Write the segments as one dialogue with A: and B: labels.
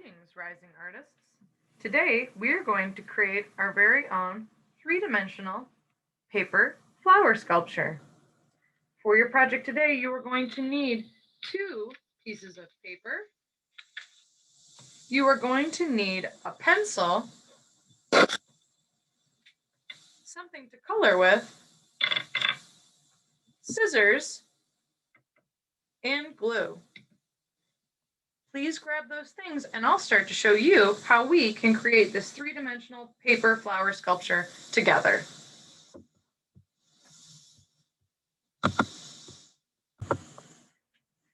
A: Greetings, rising artists. Today we are going to create our very own three-dimensional paper flower sculpture. For your project today, you are going to need two pieces of paper. You are going to need a pencil, something to color with, scissors, and glue. Please grab those things and I'll start to show you how we can create this three-dimensional paper flower sculpture together.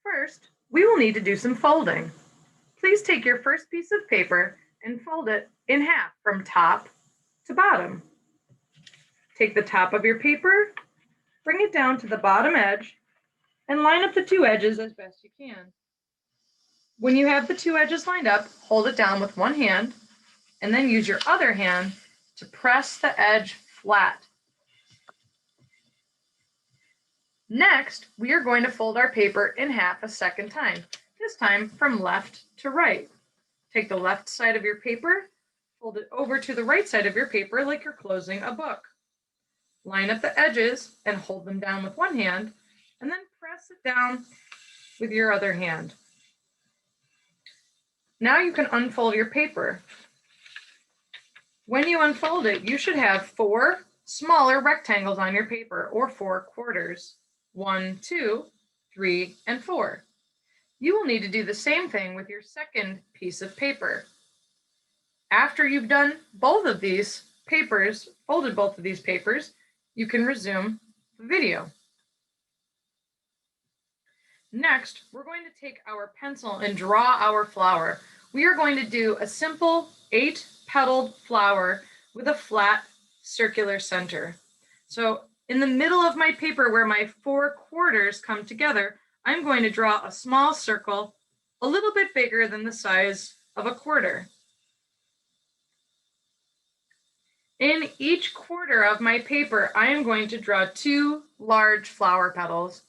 A: First, we will need to do some folding. Please take your first piece of paper and fold it in half from top to bottom. Take the top of your paper, bring it down to the bottom edge, and line up the two edges as best you can. When you have the two edges lined up, hold it down with one hand, and then use your other hand to press the edge flat. Next, we are going to fold our paper in half a second time, this time from left to right. Take the left side of your paper, fold it over to the right side of your paper like you're closing a book. Line up the edges and hold them down with one hand, and then press it down with your other hand. Now you can unfold your paper. When you unfold it, you should have 4 smaller rectangles on your paper, or 4 quarters. 1, 2, 3, and 4. You will need to do the same thing with your second piece of paper. After you've done both of these papers, folded both of these papers, you can resume the video. Next, we're going to take our pencil and draw our flower. We are going to do a simple 8-petaled flower with a flat circular center. So in the middle of my paper where my 4 quarters come together, I'm going to draw a small circle a little bit bigger than the size of a quarter. In each quarter of my paper, I am going to draw 2 large flower petals.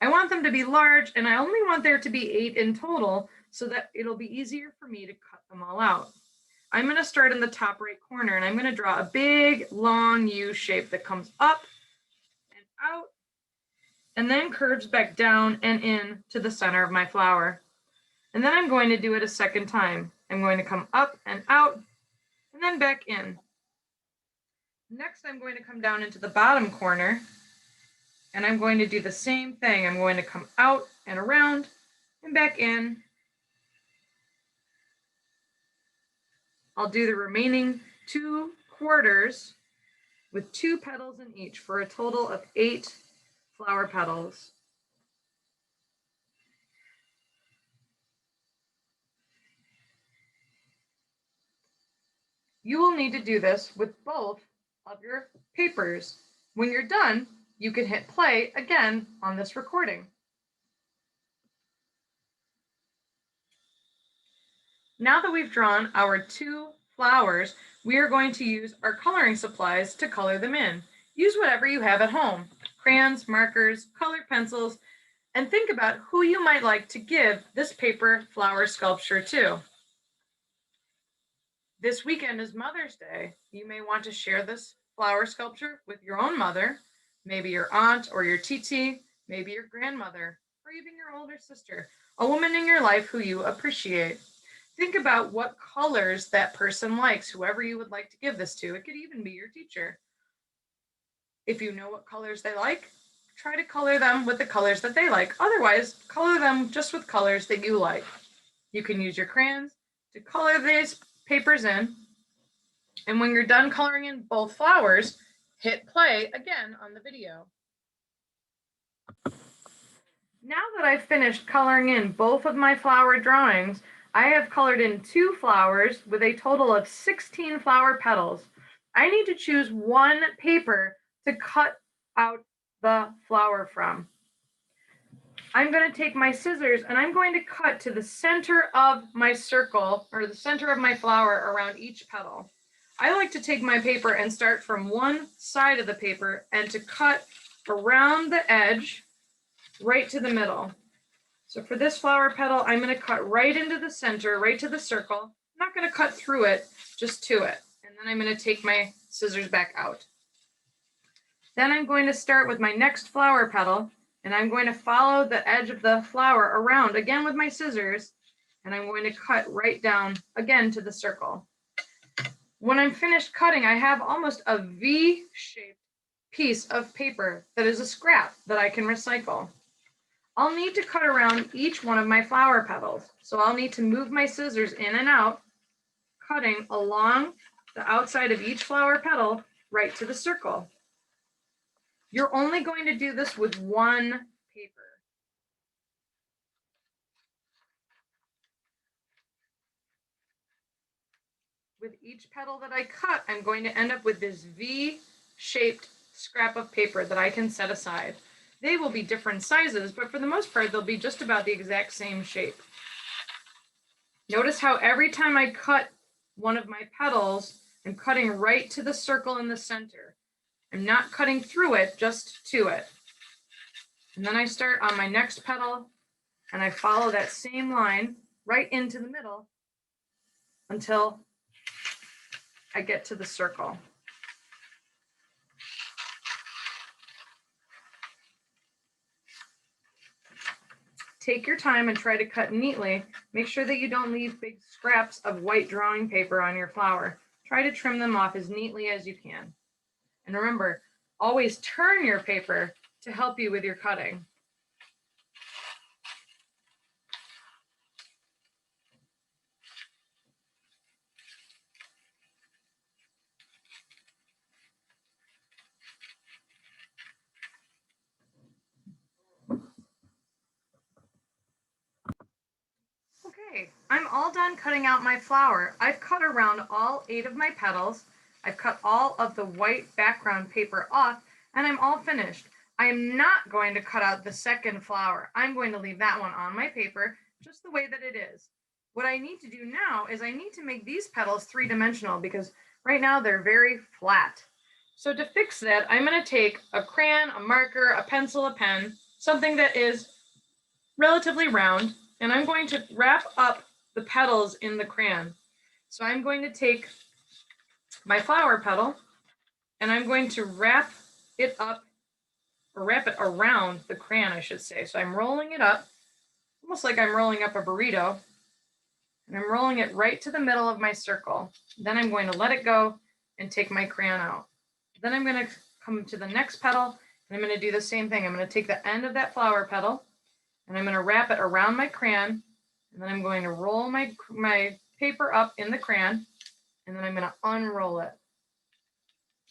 A: I want them to be large, and I only want there to be 8 in total so that it'll be easier for me to cut them all out. I'm going to start in the top right corner, and I'm going to draw a big, long U shape that comes up and out, and then curves back down and in to the center of my flower. And then I'm going to do it a second time. I'm going to come up and out, and then back in. Next, I'm going to come down into the bottom corner, and I'm going to do the same thing. I'm going to come out and around and back in. I'll do the remaining 2 quarters with 2 petals in each for a total of 8 flower petals. You will need to do this with both of your papers. When you're done, you can hit play again on this recording. Now that we've drawn our 2 flowers, we are going to use our coloring supplies to color them in. Use whatever you have at home, crayons, markers, colored pencils, and think about who you might like to give this paper flower sculpture to. This weekend is Mother's Day. You may want to share this flower sculpture with your own mother, maybe your aunt or your titi, maybe your grandmother, or even your older sister, a woman in your life who you appreciate. Think about what colors that person likes, whoever you would like to give this to. It could even be your teacher. If you know what colors they like, try to color them with the colors that they like. Otherwise, color them just with colors that you like. You can use your crayons to color these papers in. And when you're done coloring in both flowers, hit play again on the video. Now that I've finished coloring in both of my flower drawings, I have colored in 2 flowers with a total of 16 flower petals. I need to choose one paper to cut out the flower from. I'm going to take my scissors and I'm going to cut to the center of my circle, or the center of my flower, around each petal. I like to take my paper and start from one side of the paper and to cut around the edge right to the middle. So for this flower petal, I'm going to cut right into the center, right to the circle. I'm not going to cut through it, just to it. And then I'm going to take my scissors back out. Then I'm going to start with my next flower petal, and I'm going to follow the edge of the flower around again with my scissors, and I'm going to cut right down again to the circle. When I'm finished cutting, I have almost a V-shaped piece of paper that is a scrap that I can recycle. I'll need to cut around each one of my flower petals, so I'll need to move my scissors in and out, cutting along the outside of each flower petal right to the circle. You're only going to do this with one paper. With each petal that I cut, I'm going to end up with this V-shaped scrap of paper that I can set aside. They will be different sizes, but for the most part, they'll be just about the exact same shape. Notice how every time I cut one of my petals, I'm cutting right to the circle in the center. I'm not cutting through it, just to it. And then I start on my next petal, and I follow that same line right into the middle until I get to the circle. Take your time and try to cut neatly. Make sure that you don't leave big scraps of white drawing paper on your flower. Try to trim them off as neatly as you can. And remember, always turn your paper to help you with your cutting. Okay, I'm all done cutting out my flower. I've cut around all 8 of my petals. I've cut all of the white background paper off, and I'm all finished. I am not going to cut out the second flower. I'm going to leave that one on my paper just the way that it is. What I need to do now is I need to make these petals three-dimensional because right now they're very flat. So to fix that, I'm going to take a crayon, a marker, a pencil, a pen, something that is relatively round, and I'm going to wrap up the petals in the crayon. So I'm going to take my flower petal and I'm going to wrap it up, or wrap it around the crayon, I should say. So I'm rolling it up, almost like I'm rolling up a burrito, and I'm rolling it right to the middle of my circle. Then I'm going to let it go and take my crayon out. Then I'm going to come to the next petal, and I'm going to do the same thing. I'm going to take the end of that flower petal, and I'm going to wrap it around my crayon, and then I'm going to roll my paper up in the crayon, and then I'm going to unroll it.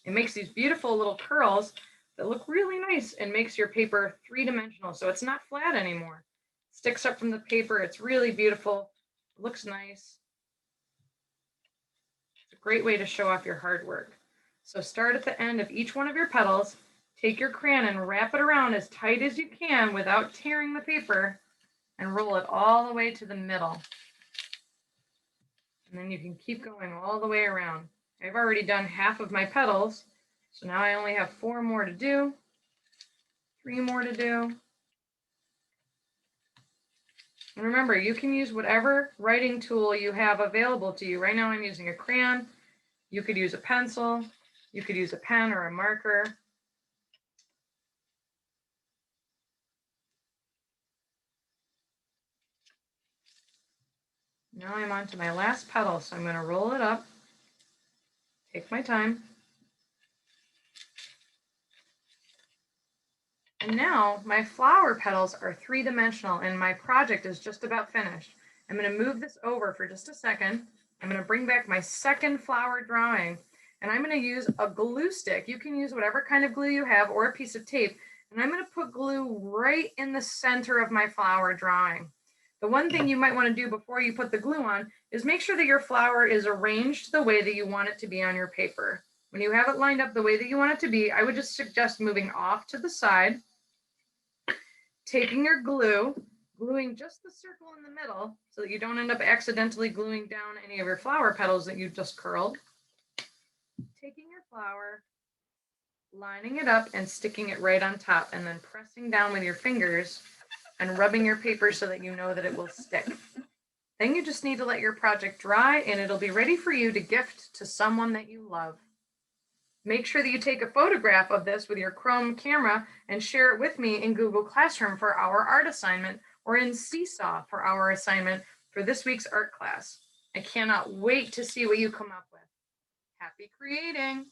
A: It makes these beautiful little curls that look really nice and makes your paper three-dimensional, so it's not flat anymore. It sticks up from the paper. It's really beautiful. It looks nice. It's a great way to show off your hard work. So start at the end of each one of your petals, take your crayon and wrap it around as tight as you can without tearing the paper, and roll it all the way to the middle. And then you can keep going all the way around. I've already done half of my petals, so now I only have 4 more to do, 3 more to do. And remember, you can use whatever writing tool you have available to you. Right now I'm using a crayon. You could use a pencil. You could use a pen or a marker. Now I'm on to my last petal, so I'm going to roll it up, take my time. And now my flower petals are three-dimensional and my project is just about finished. I'm going to move this over for just a second. I'm going to bring back my second flower drawing, and I'm going to use a glue stick. You can use whatever kind of glue you have or a piece of tape. And I'm going to put glue right in the center of my flower drawing. The one thing you might want to do before you put the glue on is make sure that your flower is arranged the way that you want it to be on your paper. When you have it lined up the way that you want it to be, I would just suggest moving off to the side, taking your glue, gluing just the circle in the middle so that you don't end up accidentally gluing down any of your flower petals that you've just curled. Taking your flower, lining it up and sticking it right on top, and then pressing down with your fingers and rubbing your paper so that you know that it will stick. Then you just need to let your project dry and it'll be ready for you to gift to someone that you love. Make sure that you take a photograph of this with your Chrome camera and share it with me in Google Classroom for our art assignment or in Seesaw for our assignment for this week's art class. I cannot wait to see what you come up with. Happy creating!